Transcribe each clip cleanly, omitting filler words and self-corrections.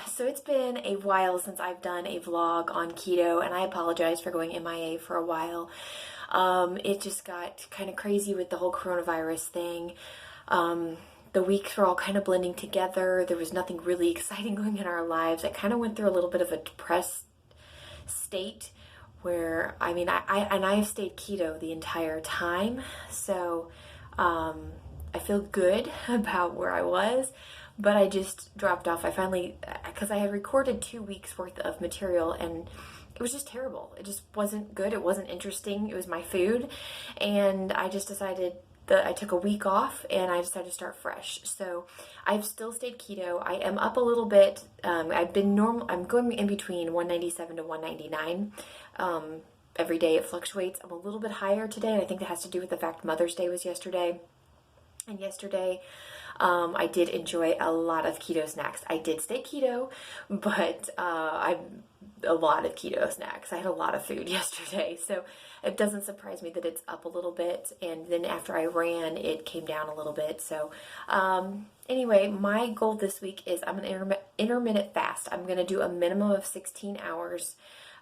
So it's been a while since I've done a vlog on keto, and I apologize for going MIA for a while. It just got kind of crazy with the whole coronavirus thing. The weeks were all kind of blending together. There was nothing really exciting going in our lives. I kind of went through a little bit of a depressed state where, I mean, I have stayed keto the entire time. So, I feel good about where I was, but I just dropped off. I finally, because I had recorded 2 weeks worth of material and it was just terrible. It just wasn't good. It wasn't interesting. It was my food. And I just decided that I took a week off and I decided to start fresh. So I've still stayed keto. I am up a little bit. I'm going in between 197 to 199. Every day it fluctuates. I'm a little bit higher today, and I think that has to do with the fact Mother's Day was yesterday. And yesterday, I did enjoy a lot of keto snacks. I did stay keto, but a lot of keto snacks. I had a lot of food yesterday, so it doesn't surprise me that it's up a little bit. And then after I ran, it came down a little bit. So anyway, my goal this week is I'm an intermittent fast. I'm going to do a minimum of 16 hours.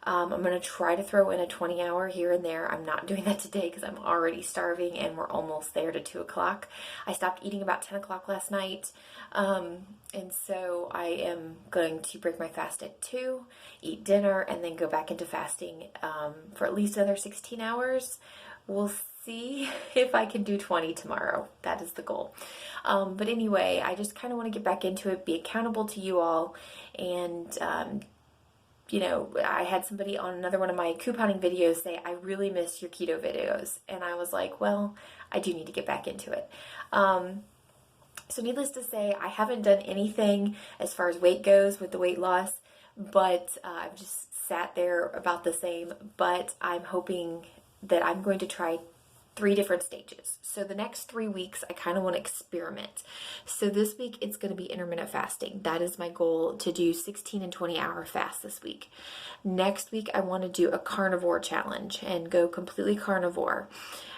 I'm going to try to throw in a 20-hour here and there. I'm not doing that today because I'm already starving and we're almost there to 2 o'clock. I stopped eating about 10 o'clock last night. And so I am going to break my fast at 2, eat dinner, and then go back into fasting for at least another 16 hours. We'll see if I can do 20 tomorrow. That is the goal. But anyway, I just kind of want to get back into it, be accountable to you all, and you know, I had somebody on another one of my couponing videos say, I really miss your keto videos. And I was like, well, I do need to get back into it. So needless to say, I haven't done anything as far as weight goes with the weight loss, but I've just sat there about the same. But I'm hoping that I'm going to try 3 different stages. So the next 3 weeks, I kind of want to experiment. So this week, it's going to be intermittent fasting. That is my goal, to do 16 and 20-hour fast this week. Next week, I want to do a carnivore challenge and go completely carnivore.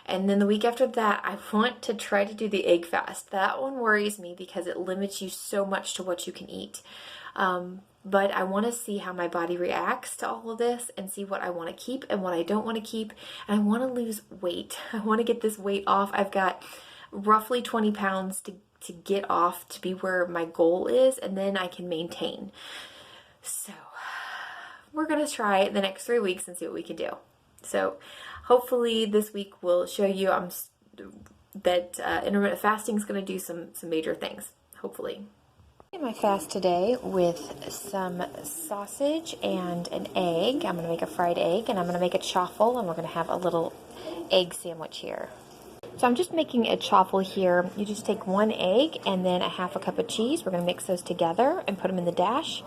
And then the week after that, I want to try to do the egg fast. That one worries me because it limits you so much to what you can eat. But I want to see how my body reacts to all of this and see what I want to keep and what I don't want to keep. And I want to lose weight. I want to get this weight off. I've got roughly 20 pounds to get off to be where my goal is, and then I can maintain. So we're going to try the next 3 weeks and see what we can do. So hopefully this week will show you that intermittent fasting is going to do some major things, hopefully. My fast today with some sausage and an egg. I'm going to make a fried egg, and I'm going to make a chaffle, and we're going to have a little egg sandwich here. So I'm just making a chaffle here. You just take 1 egg and then a half a cup of cheese. We're going to mix those together and put them in the dash.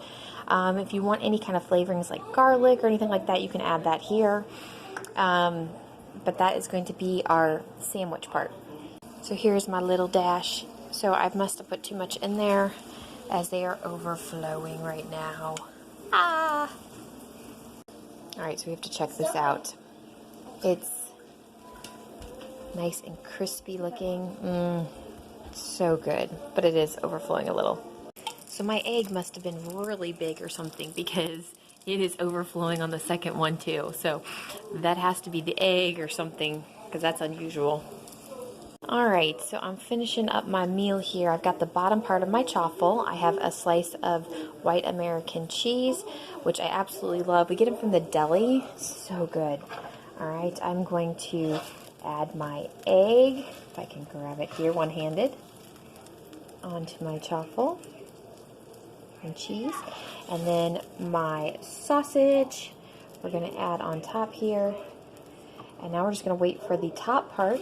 If you want any kind of flavorings like garlic or anything like that, you can add that here. But that is going to be our sandwich part. So here's my little dash. So I must have put too much in there, as they are overflowing right now. Ah! Alright, so we have to check this out. It's nice and crispy looking. So good. But it is overflowing a little. So my egg must have been really big or something, because it is overflowing on the second one too. So that has to be the egg or something, because that's unusual. Alright, so I'm finishing up my meal here. I've got the bottom part of my chaffle. I have a slice of white American cheese, which I absolutely love. We get them from the deli. So good. Alright, I'm going to add my egg, if I can grab it here one-handed, onto my chaffle and cheese. And then my sausage, we're going to add on top here. And now we're just going to wait for the top part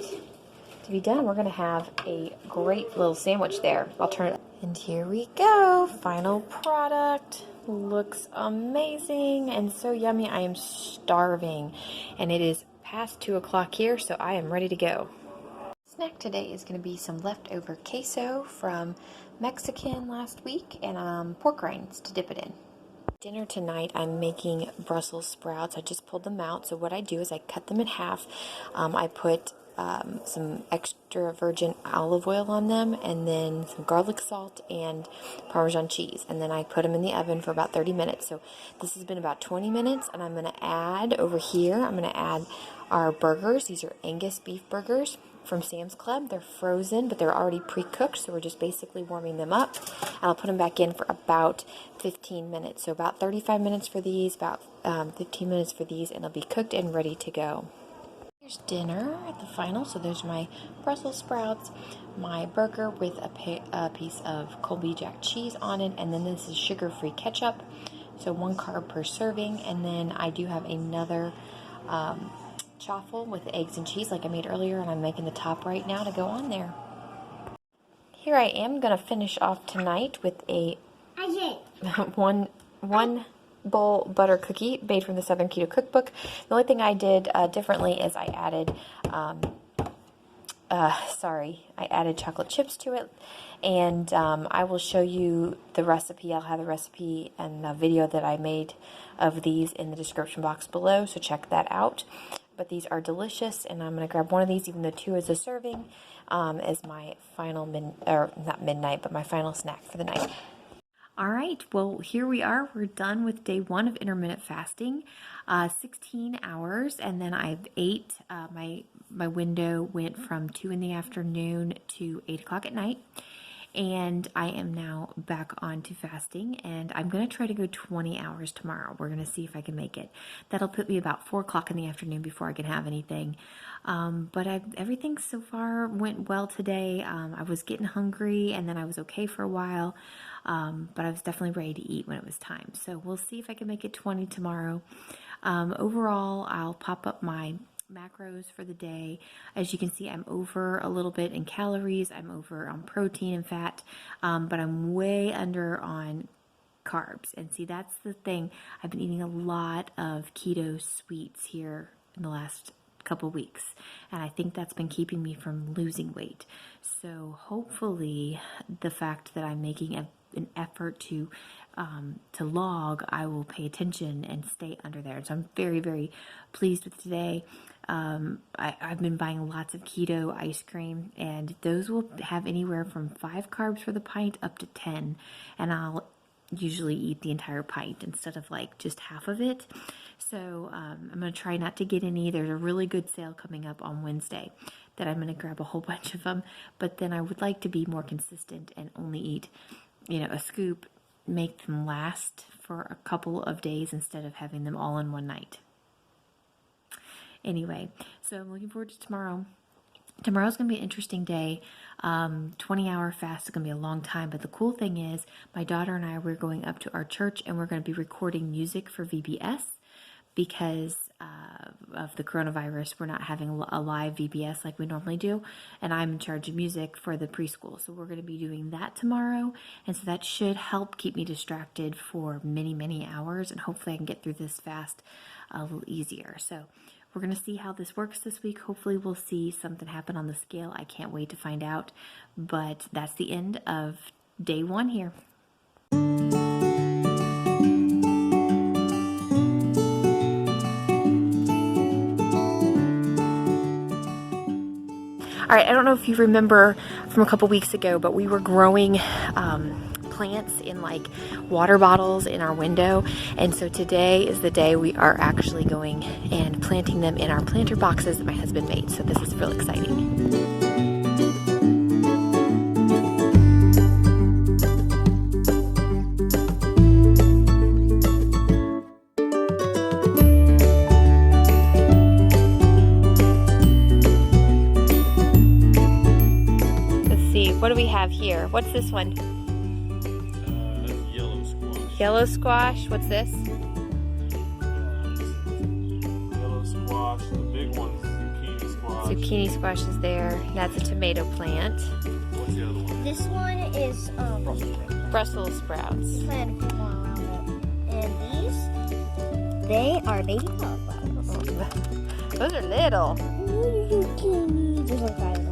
to be done. We're going to have a great little sandwich there. I'll turn it. And here we go. Final product. Looks amazing and so yummy. I am starving. And it is past 2 o'clock here, so I am ready to go. Snack today is going to be some leftover queso from Mexican last week and pork rinds to dip it in. Dinner tonight, I'm making Brussels sprouts. I just pulled them out. So what I do is I cut them in half. I put some extra virgin olive oil on them, and then some garlic salt and Parmesan cheese. And then I put them in the oven for about 30 minutes. So this has been about 20 minutes, and I'm going to add over here, I'm going to add our burgers. These are Angus beef burgers from Sam's Club. They're frozen, but they're already pre-cooked, so we're just basically warming them up. And I'll put them back in for about 15 minutes. So about 35 minutes for these, about 15 minutes for these, and they'll be cooked and ready to go. Here's dinner at the final. So there's my Brussels sprouts, my burger with a piece of Colby Jack cheese on it, and then this is sugar-free ketchup, so 1 carb per serving. And then I do have another chaffle with eggs and cheese like I made earlier, and I'm making the top right now to go on there. Here I am going to finish off tonight with a one bowl butter cookie made from the Southern Keto Cookbook. The only thing I did differently is I added I added chocolate chips to it, and I will show you the recipe. I'll have the recipe and the video that I made of these in the description box below, so check that out. But these are delicious, and I'm going to grab one of these, even though 2 is a serving, as my final my final snack for the night. All right, well, here we are. We're done with day 1 of intermittent fasting, 16 hours, and then I've ate. My window went from 2 in the afternoon to 8 o'clock at night, and I am now back on to fasting, and I'm going to try to go 20 hours tomorrow. We're going to see if I can make it. That'll put me about 4 o'clock in the afternoon before I can have anything. But everything so far went well today. I was getting hungry, and then I was okay for a while, but I was definitely ready to eat when it was time. So we'll see if I can make it 20 tomorrow. Overall, I'll pop up my macros for the day. As you can see, I'm over a little bit in calories, I'm over on protein and fat, but I'm way under on carbs. And see, that's the thing. I've been eating a lot of keto sweets here in the last couple weeks, and I think that's been keeping me from losing weight. So hopefully the fact that I'm making an effort to log, I will pay attention and stay under there. So I'm very, very pleased with today. I've been buying lots of keto ice cream, and those will have anywhere from 5 carbs for the pint up to 10, and I'll usually eat the entire pint instead of like just half of it. So I'm going to try not to get any. There's a really good sale coming up on Wednesday that I'm going to grab a whole bunch of them, but then I would like to be more consistent and only eat, a scoop, make them last for a couple of days instead of having them all in one night. Anyway, so I'm looking forward to tomorrow. Tomorrow's going to be an interesting day. 20-hour fast is going to be a long time, but the cool thing is my daughter and I, we're going up to our church, and we're going to be recording music for VBS because of the coronavirus. We're not having a live VBS like we normally do, and I'm in charge of music for the preschool. So we're going to be doing that tomorrow, and so that should help keep me distracted for many, many hours, and hopefully I can get through this fast a little easier. So we're going to see how this works this week. Hopefully we'll see something happen on the scale. I can't wait to find out. But that's the end of day 1 here. All right, I don't know if you remember from a couple weeks ago, but we were growing plants in like water bottles in our window, and so today is the day we are actually going and planting them in our planter boxes that my husband made. So this is real exciting. Let's see, what do we have here? What's this one? Yellow squash. What's this? Yellow squash. The big one's zucchini squash. Zucchini squash is there. That's a tomato plant. What's the other one? This one is Brussels sprouts. planted a while ago. And these, they are baby cauliflowers. Those are little. There's like 5 of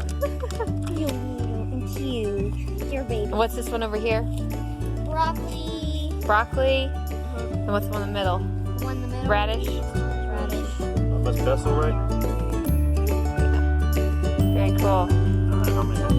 them. Little and huge. They're baby. What's this one over here? Broccoli. Broccoli. And what's the one in the middle? The one in the middle. Radish. Radish. That's basil, right? Cool. Alright, I'll make it.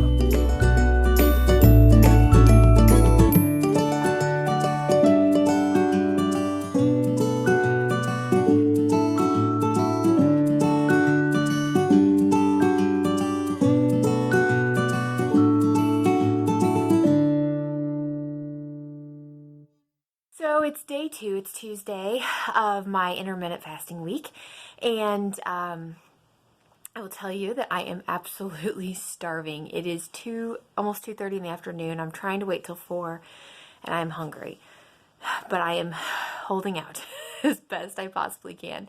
So it's day 2, it's Tuesday of my intermittent fasting week, and I will tell you that I am absolutely starving. It is almost 2:30 in the afternoon. I'm trying to wait till 4, and I'm hungry, but I am holding out as best I possibly can.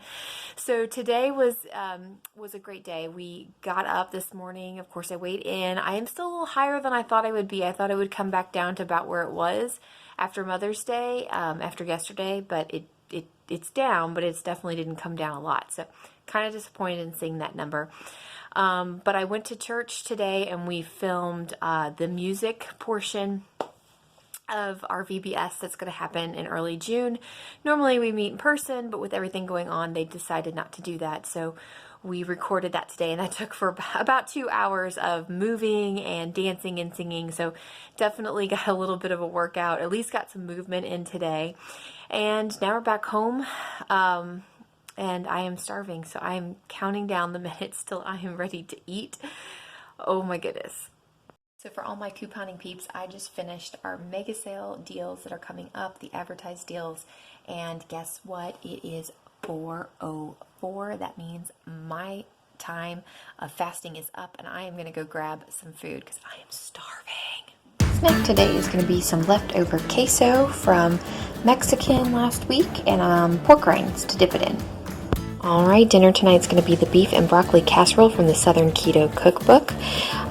So today was a great day. We got up this morning. Of course, I weighed in. I am still a little higher than I thought I would be. I thought it would come back down to about where it was after Mother's Day, after yesterday, but it's down, but it's definitely didn't come down a lot. So kind of disappointed in seeing that number. But I went to church today and we filmed the music portion of our VBS that's going to happen in early June. Normally we meet in person, but with everything going on, they decided not to do that. So we recorded that today, and that took for about 2 hours of moving and dancing and singing. So definitely got a little bit of a workout, at least got some movement in today. And now we're back home, and I am starving. So I am counting down the minutes till I am ready to eat. Oh my goodness. So for all my couponing peeps, I just finished our mega sale deals that are coming up, the advertised deals, and guess what? It is 4:04. That means my time of fasting is up, and I am going to go grab some food because I am starving. Snack today is going to be some leftover queso from Mexican last week and pork rinds to dip it in. Alright, dinner tonight's going to be the beef and broccoli casserole from the Southern Keto cookbook.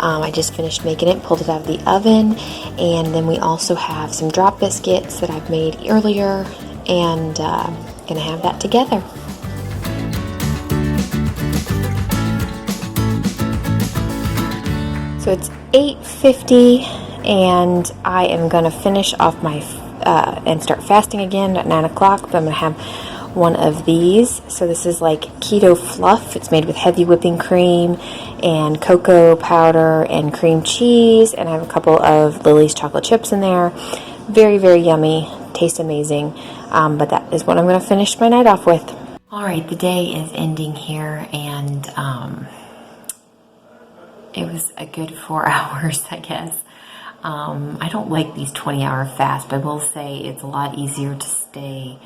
I just finished making it, pulled it out of the oven, and then we also have some drop biscuits that I've made earlier, and going to have that together. So it's 8:50, and I am going to finish off my and start fasting again at 9 o'clock, but I'm going to have one of these. So this is like keto fluff. It's made with heavy whipping cream and cocoa powder and cream cheese, and I have a couple of Lily's chocolate chips in there. Very, very yummy. Tastes amazing. But that is what I'm going to finish my night off with. Alright, the day is ending here, and it was a good 4 hours, I guess. I don't like these 20-hour fasts, but I will say it's a lot easier to stay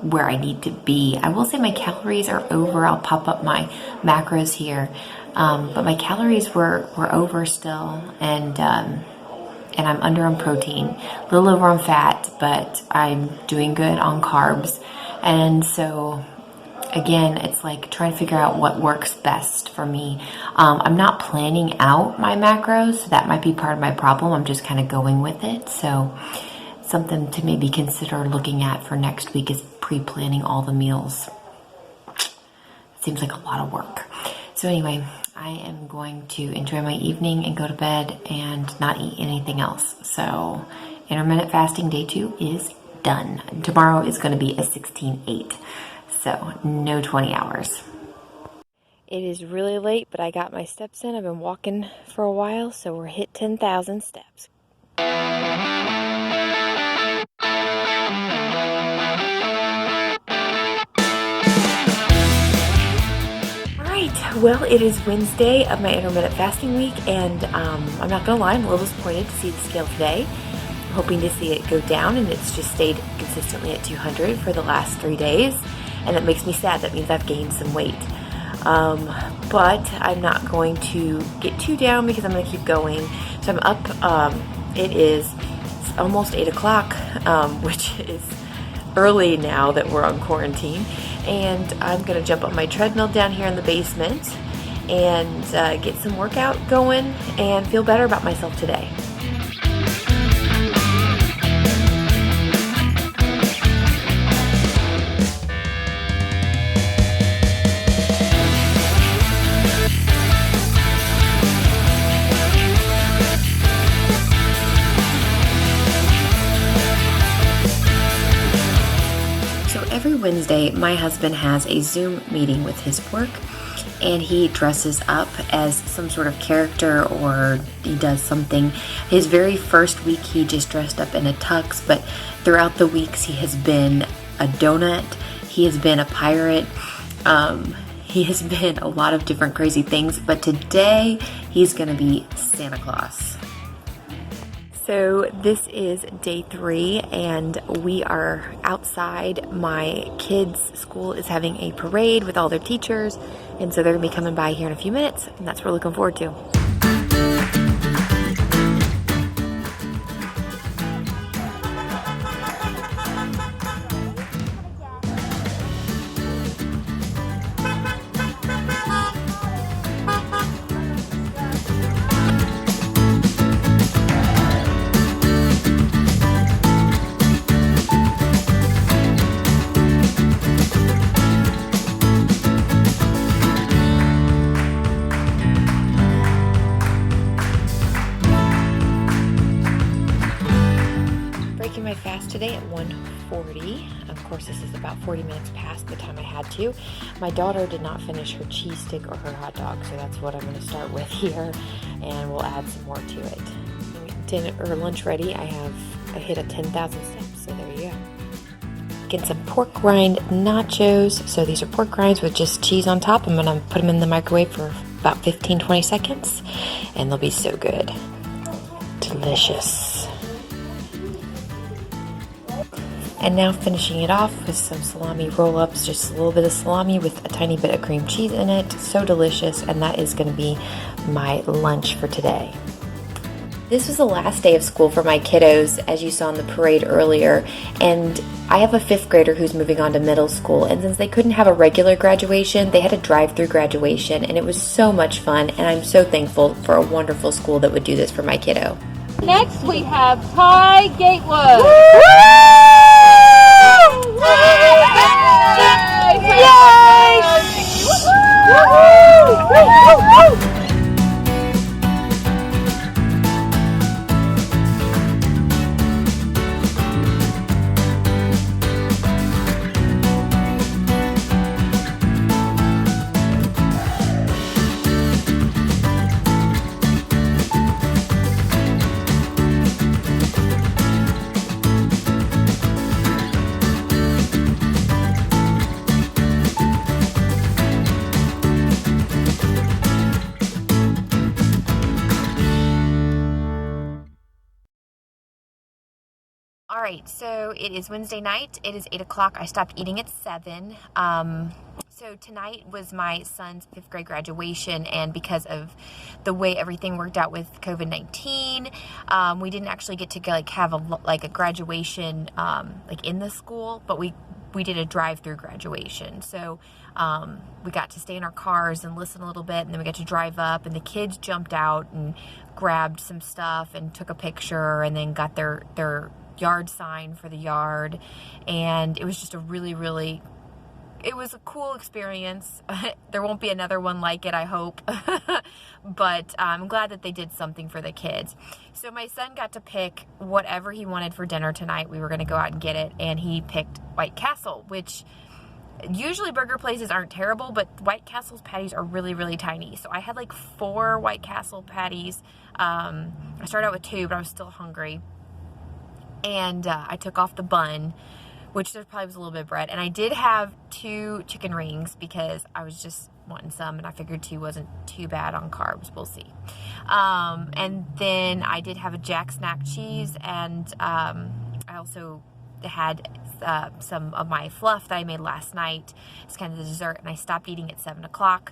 where I need to be. I will say my calories are over. I'll pop up my macros here, but my calories were over still, and I'm under on protein, a little over on fat, but I'm doing good on carbs. And so again, it's like trying to figure out what works best for me. I'm not planning out my macros, so that might be part of my problem. I'm just kind of going with it. So something to maybe consider looking at for next week is pre-planning all the meals. It seems like a lot of work. So anyway, I am going to enjoy my evening and go to bed and not eat anything else. So intermittent fasting day 2 is done. Tomorrow is going to be a 16-8. So no 20 hours. It is really late, but I got my steps in. I've been walking for a while, so we're hit 10,000 steps. Well, it is Wednesday of my intermittent fasting week, and I'm not gonna lie, I'm a little disappointed to see the scale today. I'm hoping to see it go down, and it's just stayed consistently at 200 for the last 3 days, and that makes me sad. That means I've gained some weight. But I'm not going to get too down because I'm gonna keep going. So I'm up, it is almost 8 o'clock, which is early now that we're on quarantine, and I'm gonna jump on my treadmill down here in the basement and get some workout going and feel better about myself today. Every Wednesday, my husband has a Zoom meeting with his work, and he dresses up as some sort of character, or he does something. His very first week he just dressed up in a tux, but throughout the weeks he has been a donut, he has been a pirate, he has been a lot of different crazy things, but today he's gonna be Santa Claus. So this is day 3 and we are outside. My kids' school is having a parade with all their teachers, and so they're gonna be coming by here in a few minutes, and that's what we're looking forward to. Breaking my fast today at 1:40. Of course, this is about 40 minutes past the time I had to. My daughter did not finish her cheese stick or her hot dog, so that's what I'm going to start with here, and we'll add some more to it. Dinner or lunch ready. I hit a 10,000 steps, so there you go. Getting some pork rind nachos. So these are pork rinds with just cheese on top. I'm going to put them in the microwave for about 15-20 seconds, and they'll be so good. Delicious. And now finishing it off with some salami roll-ups, just a little bit of salami with a tiny bit of cream cheese in it. So delicious, and that is going to be my lunch for today. This was the last day of school for my kiddos, as you saw in the parade earlier, and I have a 5th grader who's moving on to middle school, and since they couldn't have a regular graduation, they had a drive-through graduation, and it was so much fun, and I'm so thankful for a wonderful school that would do this for my kiddo. Next we have Ty Gatewood. All right, so it is Wednesday night. It is 8 o'clock. I stopped eating at 7. So tonight was my son's 5th grade graduation, and because of the way everything worked out with COVID-19, we didn't actually get to have a graduation in the school, but we did a drive-through graduation. So we got to stay in our cars and listen a little bit, and then we got to drive up, and the kids jumped out and grabbed some stuff and took a picture, and then got their yard sign for the yard, and it was just it was a cool experience. There won't be another one like it, I hope. But I'm glad that they did something for the kids. So my son got to pick whatever he wanted for dinner tonight. We were going to go out and get it, and he picked White Castle, which usually burger places aren't terrible, but White Castle's patties are really, really tiny. So I had 4 White Castle patties. I started out with 2, but I was still hungry. And I took off the bun, which there probably was a little bit of bread. And I did have 2 chicken rings because I was just wanting some, and I figured 2 wasn't too bad on carbs. We'll see. And then I did have a Jack Snack cheese, and I also had some of my fluff that I made last night. It's kind of the dessert, and I stopped eating at 7 o'clock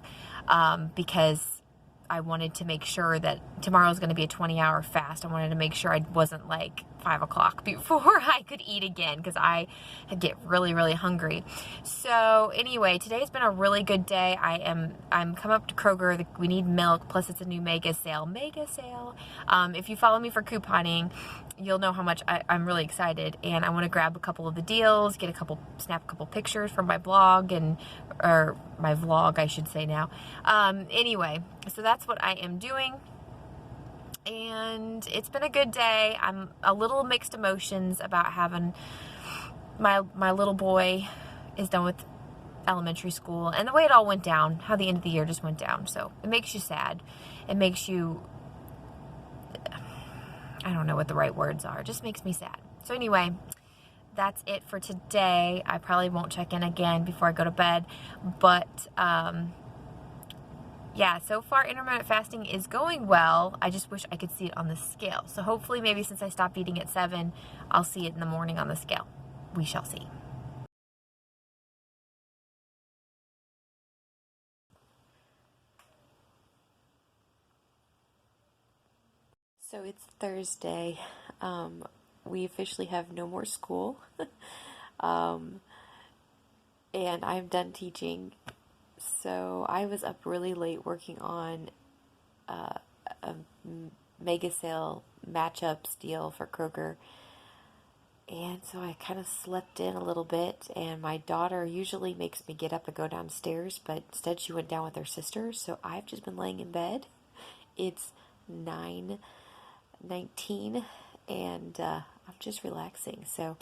because I wanted to make sure that tomorrow is going to be a 20-hour fast. I wanted to make sure I wasn't 5 o'clock before I could eat again, because I get really, really hungry. So anyway, today's been a really good day. I'm coming up to Kroger. We need milk, plus it's a new mega sale. If you follow me for couponing, you'll know how much I'm really excited, and I want to grab a couple of the deals, snap a couple pictures from my blog, or my vlog, I should say now. Anyway, so that's what I am doing. And it's been a good day. I'm a little mixed emotions about having my little boy is done with elementary school, and the way it all went down, how the end of the year just went down. So it makes you sad. It makes you, I don't know what the right words are. It just makes me sad. So anyway, that's it for today. I probably won't check in again before I go to bed, but yeah, so far intermittent fasting is going well. I just wish I could see it on the scale. So hopefully maybe since I stopped eating at 7, I'll see it in the morning on the scale. We shall see. So it's Thursday. We officially have no more school. And I'm done teaching. So I was up really late working on a mega sale matchups deal for Kroger. And so I kind of slept in a little bit, and my daughter usually makes me get up and go downstairs, but instead she went down with her sister, so I've just been laying in bed. It's 9:19, and I'm just relaxing. So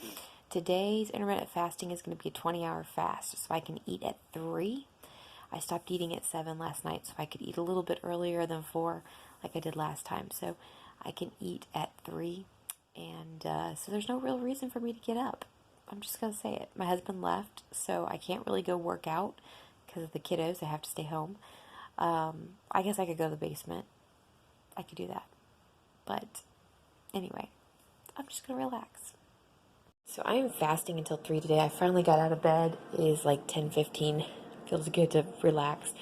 today's intermittent fasting is going to be a 20-hour fast, so I can eat at 3. I stopped eating at 7 last night, so I could eat a little bit earlier than 4, like I did last time. So I can eat at 3. And so there's no real reason for me to get up. I'm just going to say it. My husband left, so I can't really go work out because of the kiddos. I have to stay home. I guess I could go to the basement. I could do that. But anyway, I'm just going to relax. So I am fasting until 3 today. I finally got out of bed. It is like 10:15. Feels good to relax.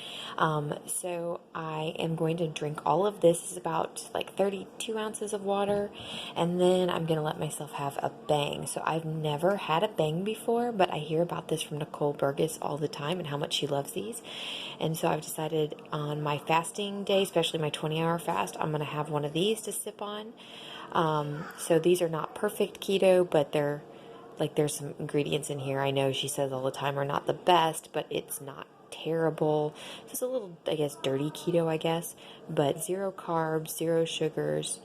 So I am going to drink all of this. It's about like 32 ounces of water, and then I'm going to let myself have a bang. So I've never had a bang before, but I hear about this from Nicole Burgess all the time and how much she loves these. And so I've decided on my fasting day, especially my 20-hour fast, I'm going to have one of these to sip on. So these are not perfect keto, but they're like, there's some ingredients in here I know she says all the time are not the best, but it's not terrible. It's a little, I guess, dirty keto, I guess, but 0 carbs, 0 sugars.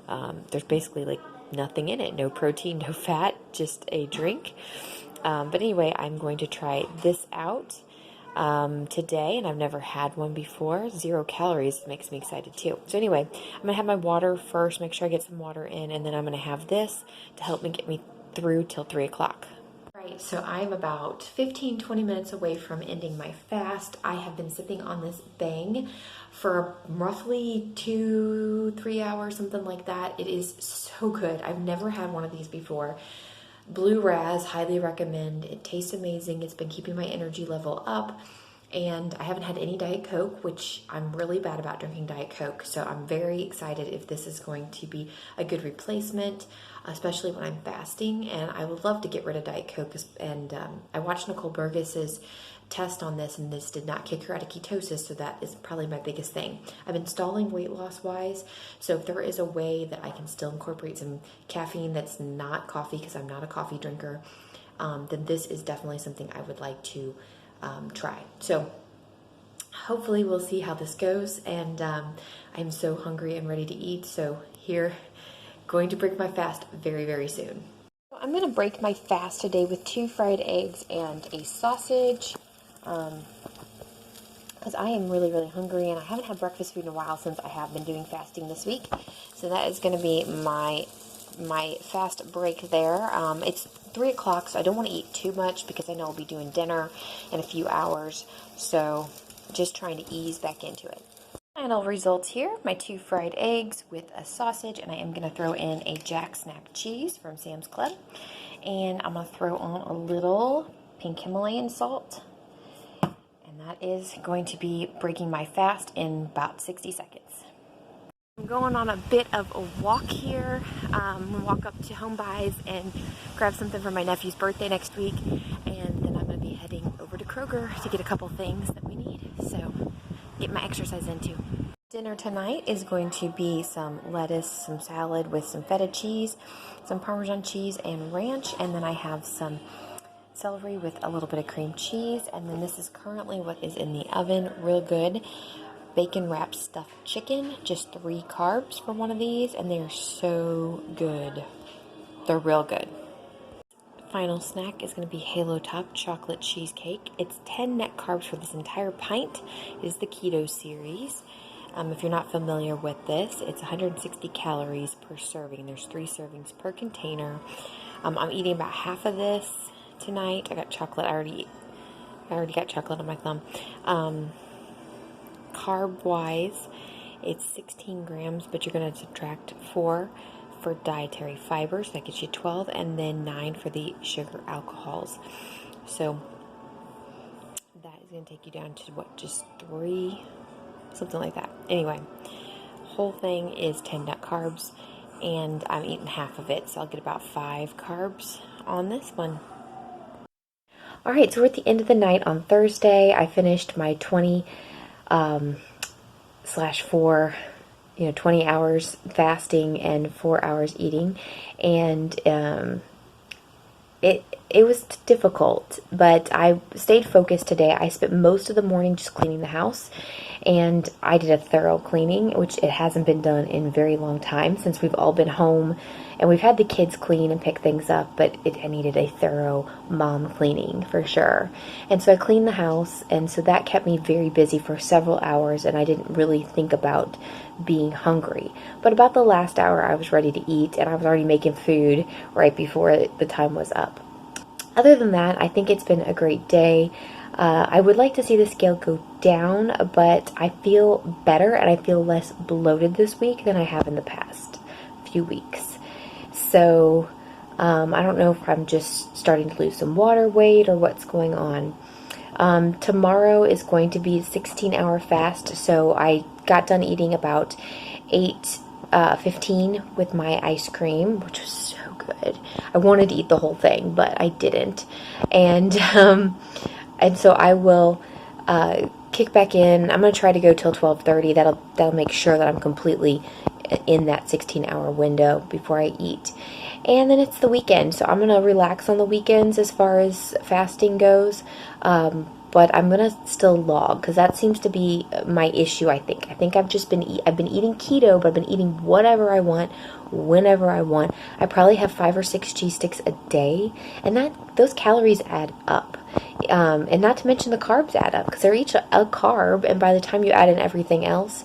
There's basically like nothing in it, no protein, no fat, just a drink. But anyway, I'm going to try this out today, and I've never had one before. 0 calories makes me excited too. So anyway, I'm gonna have my water first, make sure I get some water in, and then I'm gonna have this to help me get me through till 3 o'clock. Right, so I'm about 15-20 minutes away from ending my fast. I have been sipping on this bang for roughly 2-3 hours, something like that. It is so good. I've never had one of these before. Blue Raz, highly recommend. It tastes amazing. It's been keeping my energy level up. And I haven't had any Diet Coke, which I'm really bad about drinking Diet Coke. So I'm very excited if this is going to be a good replacement, especially when I'm fasting. And I would love to get rid of Diet Coke. And I watched Nicole Burgess's test on this, and this did not kick her out of ketosis. So that is probably my biggest thing. I've been stalling weight loss wise. So if there is a way that I can still incorporate some caffeine that's not coffee, because I'm not a coffee drinker, then this is definitely something I would like to try. So hopefully we'll see how this goes, and I'm so hungry and ready to eat. So here, going to break my fast very, very soon. I'm going to break my fast today with 2 fried eggs and a sausage, because I am really, really hungry, and I haven't had breakfast food in a while since I have been doing fasting this week. So that is going to be my fast break there. It's 3 o'clock, so I don't want to eat too much because I know I'll be doing dinner in a few hours. So just trying to ease back into it. Final results here, my 2 fried eggs with a sausage, and I am going to throw in a Jack Snack cheese from Sam's Club. And I'm going to throw on a little pink Himalayan salt. And that is going to be breaking my fast in about 60 seconds. I'm going on a bit of a walk here. I'm going to walk up to Home Buys and grab something for my nephew's birthday next week. And then I'm going to be heading over to Kroger to get a couple things that we need. So get my exercise in too. Dinner tonight is going to be some lettuce, some salad with some feta cheese, some Parmesan cheese and ranch. And then I have some celery with a little bit of cream cheese. And then this is currently what is in the oven. Real good. Bacon wrapped stuffed chicken, just 3 carbs for one of these, and they're so good. They're real good. final snack is going to be Halo Top chocolate cheesecake. It's 10 net carbs for this entire pint. It is the Keto series. If you're not familiar with this, it's 160 calories per serving. There's 3 servings per container. I'm eating about half of this tonight. I got chocolate. I already got chocolate on my thumb. Carb-wise, it's 16 grams, but you're going to subtract 4 for dietary fibers. That gets you 12, and then 9 for the sugar alcohols. So that is going to take you down to what, just 3? Something like that. Anyway, whole thing is 10 net carbs, and I'm eating half of it, so I'll get about 5 carbs on this one. Alright, so we're at the end of the night on Thursday. I finished my 20 /4, 20 hours fasting and 4 hours eating, and it was difficult, but I stayed focused today. I spent most of the morning just cleaning the house, and I did a thorough cleaning, which it hasn't been done in a very long time since we've all been home, and we've had the kids clean and pick things up, but I needed a thorough mom cleaning for sure. And so I cleaned the house, and so that kept me very busy for several hours, and I didn't really think about being hungry. But about the last hour, I was ready to eat, and I was already making food right before the time was up. Other than that, I think it's been a great day. I would like to see the scale go down, but I feel better and I feel less bloated this week than I have in the past few weeks. So I don't know if I'm just starting to lose some water weight or what's going on. Tomorrow is going to be a 16-hour fast, so I got done eating about 8:15 with my ice cream, which was so good. I wanted to eat the whole thing, but I didn't. And so I will kick back in. I'm going to try to go till 12:30. That'll make sure that I'm completely in that 16-hour window before I eat. And then it's the weekend, so I'm going to relax on the weekends as far as fasting goes. But I'm going to still log, because that seems to be my issue, I think. I think I've been eating keto, but I've been eating whatever I want, whenever I want. I probably have 5 or 6 cheese sticks a day, and those calories add up. And not to mention the carbs add up, because they're each a carb, and by the time you add in everything else,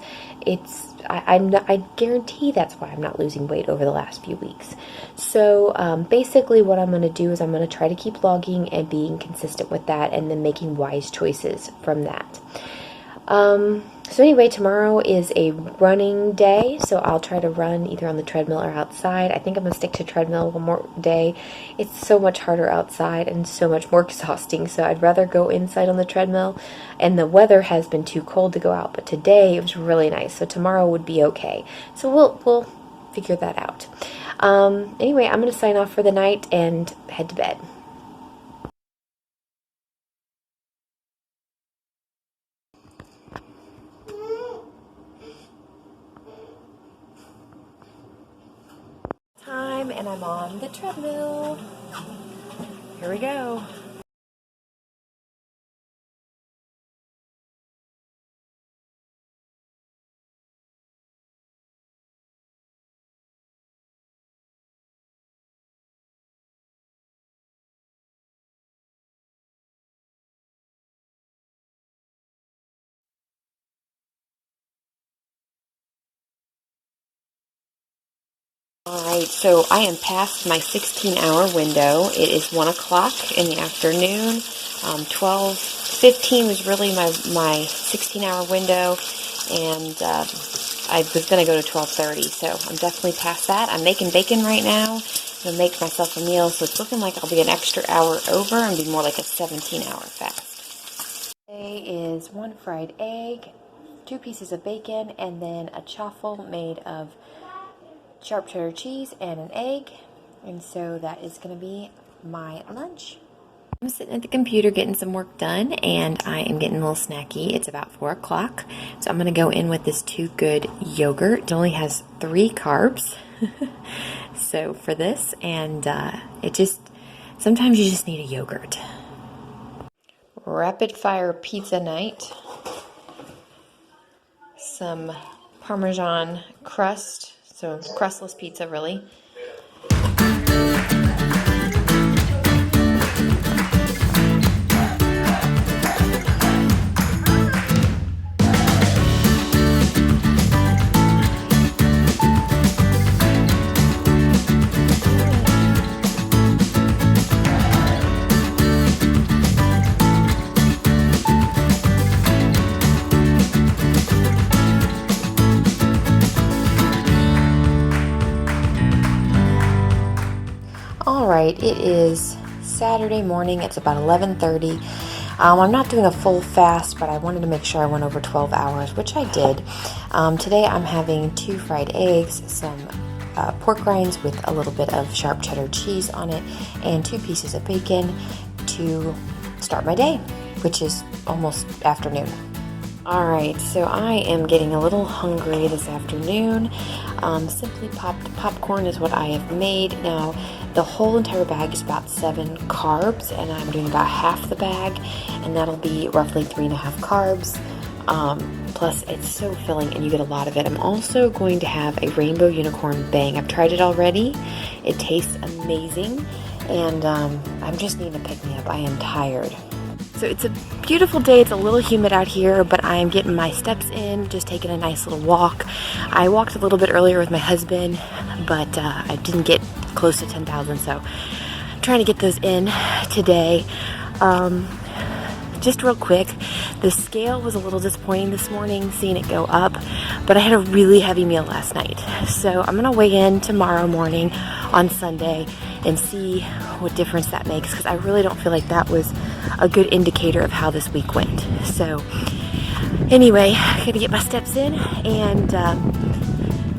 I guarantee that's why I'm not losing weight over the last few weeks. So basically what I'm going to do is I'm going to try to keep logging and being consistent with that, and then making wise choices from that. So anyway, tomorrow is a running day, so I'll try to run either on the treadmill or outside. I think I'm going to stick to treadmill one more day. It's so much harder outside and so much more exhausting, so I'd rather go inside on the treadmill. And the weather has been too cold to go out, but today it was really nice, so tomorrow would be okay. So we'll figure that out. Anyway, I'm going to sign off for the night and head to bed. And I'm on the treadmill. Here we go. Alright, so I am past my 16-hour window. It is 1 o'clock in the afternoon. 12:15 was really my 16-hour window, and I was going to go to 12:30, so I'm definitely past that. I'm making bacon right now. I'm going to make myself a meal, so it's looking like I'll be an extra hour over and be more like a 17-hour fast. Today is 1 fried egg, 2 pieces of bacon, and then a chaffle made of sharp cheddar cheese and an egg, and so that is going to be my lunch. I'm sitting at the computer getting some work done, and I am getting a little snacky. It's about 4 o'clock, so I'm going to go in with this Too Good yogurt. It only has 3 carbs, so for this, and sometimes you just need a yogurt. Rapid fire pizza night. Some Parmesan crust. So crustless pizza, really. Alright, it is Saturday morning. It's about 11:30. I'm not doing a full fast, but I wanted to make sure I went over 12 hours, which I did. Today I'm having 2 fried eggs, some pork rinds with a little bit of sharp cheddar cheese on it, and 2 pieces of bacon to start my day, which is almost afternoon. Alright, so I am getting a little hungry this afternoon. Simply popped popcorn is what I have made. Now, the whole entire bag is about 7 carbs, and I'm doing about half the bag, and that'll be roughly 3.5 carbs. Plus, it's so filling, and you get a lot of it. I'm also going to have a rainbow unicorn bang. I've tried it already. It tastes amazing, and I'm just needing to pick me up. I am tired. So it's a beautiful day. It's a little humid out here, but I'm getting my steps in, just taking a nice little walk. I walked a little bit earlier with my husband, but I didn't get close to 10,000, so I'm trying to get those in today. Just real quick, the scale was a little disappointing this morning, seeing it go up, but I had a really heavy meal last night. So I'm gonna weigh in tomorrow morning on Sunday and see what difference that makes, because I really don't feel like that was a good indicator of how this week went. So anyway, gonna get my steps in and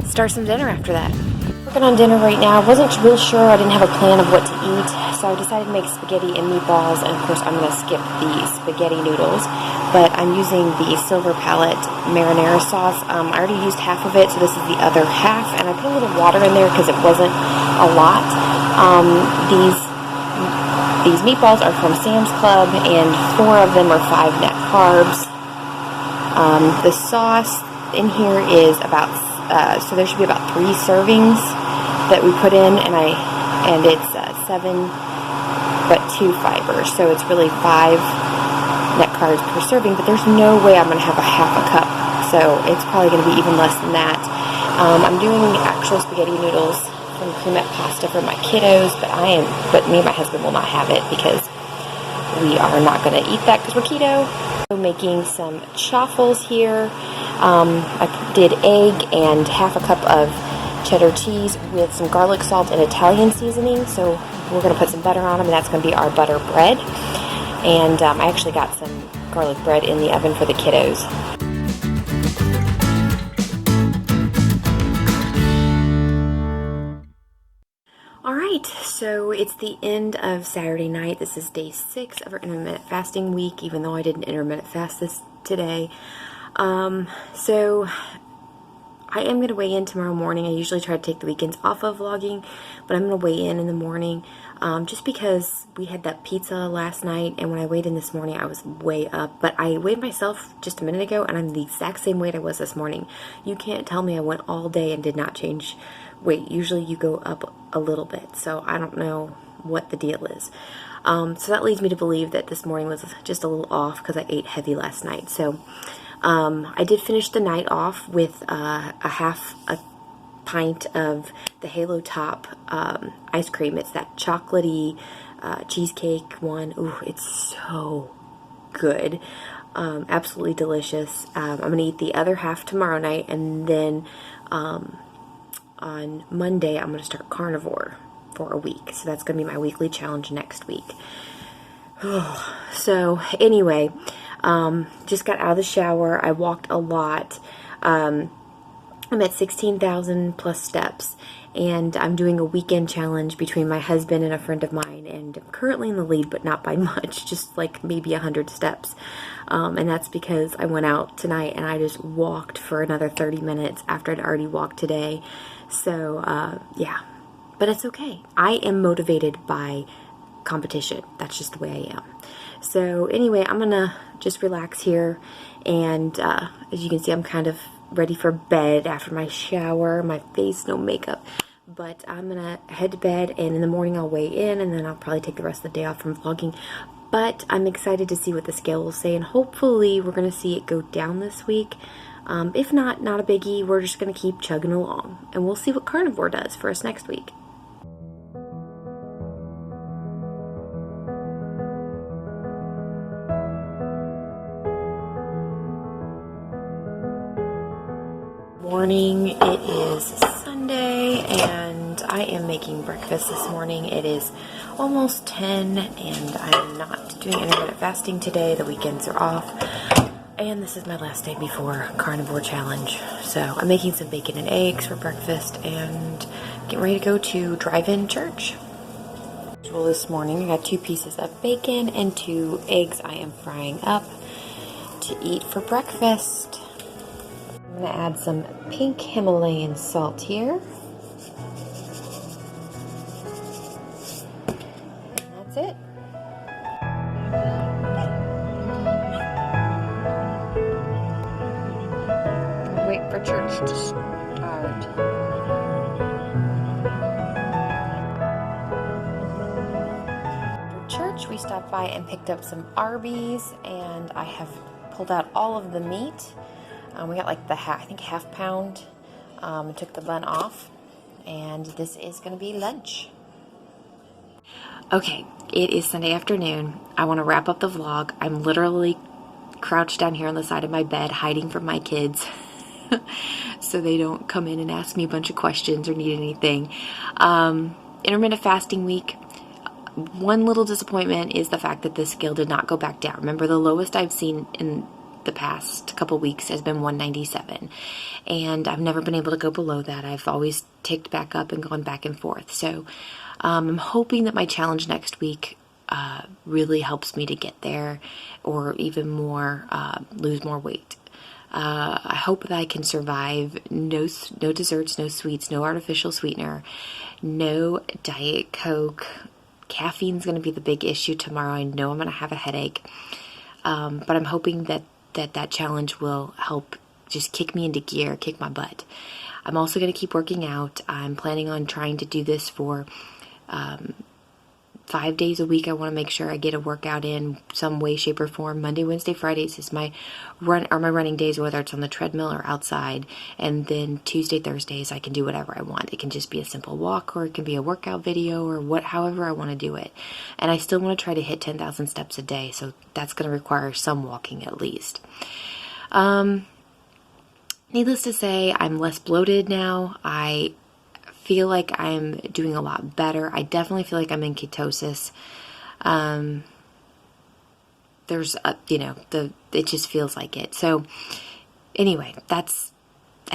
start some dinner after that. Working on dinner right now. I wasn't real sure. I didn't have a plan of what to eat, so I decided to make spaghetti and meatballs, and of course I'm going to skip the spaghetti noodles, but I'm using the Silver Palette marinara sauce. I already used half of it, so this is the other half, and I put a little water in there because it wasn't a lot. These meatballs are from Sam's Club, and 4 of them are 5 net carbs. The sauce in here is about so there should be about 3 servings that we put in, and it's 7 but 2 fibers, so it's really 5 net carbs per serving, but there's no way I'm going to have a half a cup, so it's probably going to be even less than that. I'm doing actual spaghetti noodles from cremette pasta for my kiddos, but me and my husband will not have it because we are not going to eat that because we're keto. So making some chaffles here. I did egg and half a cup of cheddar cheese with some garlic salt and Italian seasoning. So we're going to put some butter on them, and that's going to be our butter bread. And I actually got some garlic bread in the oven for the kiddos. Alright, so it's the end of Saturday night. This is day 6 of our intermittent fasting week, even though I didn't intermittent fast today. So I am going to weigh in tomorrow morning. I usually try to take the weekends off of vlogging, but I'm going to weigh in the morning, just because we had that pizza last night, and when I weighed in this morning, I was way up. But I weighed myself just a minute ago, and I'm the exact same weight I was this morning. You can't tell me I went all day and did not change weight. Usually you go up a little bit, so I don't know what the deal is. So that leads me to believe that this morning was just a little off because I ate heavy last night. So I did finish the night off with a half a pint of the Halo Top ice cream. It's that chocolatey cheesecake one. Ooh, it's so good. Absolutely delicious. I'm going to eat the other half tomorrow night, and then on Monday I'm going to start carnivore for a week. So that's going to be my weekly challenge next week. So anyway, just got out of the shower. I walked a lot. I'm at 16,000 plus steps, and I'm doing a weekend challenge between my husband and a friend of mine, and I'm currently in the lead, but not by much, just like maybe 100 steps. And that's because I went out tonight and I just walked for another 30 minutes after I'd already walked today. So, yeah, but it's okay. I am motivated by competition. That's just the way I am. So anyway, I'm gonna just relax here, and as you can see, I'm kind of ready for bed after my shower, my face, no makeup. But I'm gonna head to bed, and in the morning I'll weigh in, and then I'll probably take the rest of the day off from vlogging. But I'm excited to see what the scale will say, and hopefully we're gonna see it go down this week. If not a biggie. We're just gonna keep chugging along, and we'll see what carnivore does for us next week. Morning. It is Sunday, and I am making breakfast this morning. It is almost 10 and I'm not doing intermittent fasting today. The weekends are off. And this is my last day before carnivore challenge. So I'm making some bacon and eggs for breakfast and getting ready to go to drive-in church. Well, this morning I got 2 pieces of bacon and 2 eggs I am frying up to eat for breakfast. I'm going to add some pink Himalayan salt here. And that's it. Wait for church to start. After church, we stopped by and picked up some Arby's, and I have pulled out all of the meat. We got like the half pound. Took the bun off, and this is going to be lunch. Okay, it is Sunday afternoon. I want to wrap up the vlog. I'm literally crouched down here on the side of my bed, hiding from my kids, so they don't come in and ask me a bunch of questions or need anything. Intermittent fasting week. One little disappointment is the fact that the scale did not go back down. Remember, the lowest I've seen in the past couple weeks has been 197, and I've never been able to go below that. I've always ticked back up and gone back and forth. So I'm hoping that my challenge next week really helps me to get there, or even more, lose more weight. I hope that I can survive no desserts, no sweets, no artificial sweetener, no Diet Coke. Caffeine's going to be the big issue tomorrow. I know I'm going to have a headache, but I'm hoping that challenge will help just kick me into gear, kick my butt. I'm also going to keep working out. I'm planning on trying to do this for 5 days a week. I want to make sure I get a workout in some way, shape, or form. Monday, Wednesday, Fridays is my running days, whether it's on the treadmill or outside. And then Tuesday, Thursdays, I can do whatever I want. It can just be a simple walk, or it can be a workout video, or however I want to do it. And I still want to try to hit 10,000 steps a day, so that's going to require some walking at least. Needless to say, I'm less bloated now. I feel like I'm doing a lot better. I definitely feel like I'm in ketosis. It just feels like it. So anyway, I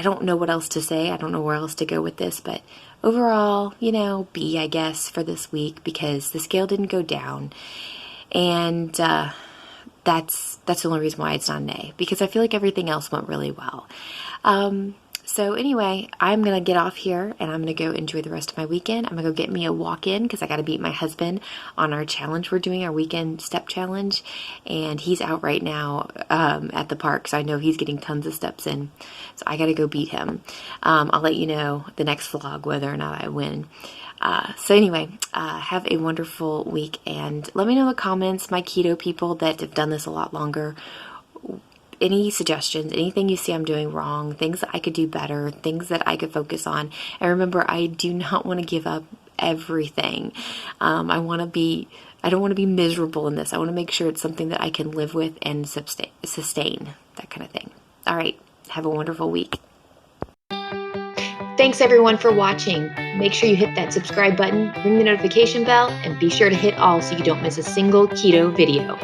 don't know what else to say. I don't know where else to go with this, but overall, B, I guess, for this week, because the scale didn't go down. And, that's the only reason why it's not an A, because I feel like everything else went really well. So anyway, I'm going to get off here and I'm going to go enjoy the rest of my weekend. I'm going to go get me a walk in because I got to beat my husband on our challenge we're doing, our weekend step challenge. And he's out right now at the park, so I know he's getting tons of steps in. So I got to go beat him. I'll let you know the next vlog whether or not I win. So anyway, have a wonderful week, and let me know in the comments, my keto people that have done this a lot longer, any suggestions, anything you see I'm doing wrong, things that I could do better, things that I could focus on. And remember, I do not want to give up everything. I don't want to be miserable in this. I want to make sure it's something that I can live with and sustain, that kind of thing. All right, have a wonderful week. Thanks everyone for watching. Make sure you hit that subscribe button, ring the notification bell, and be sure to hit all so you don't miss a single keto video.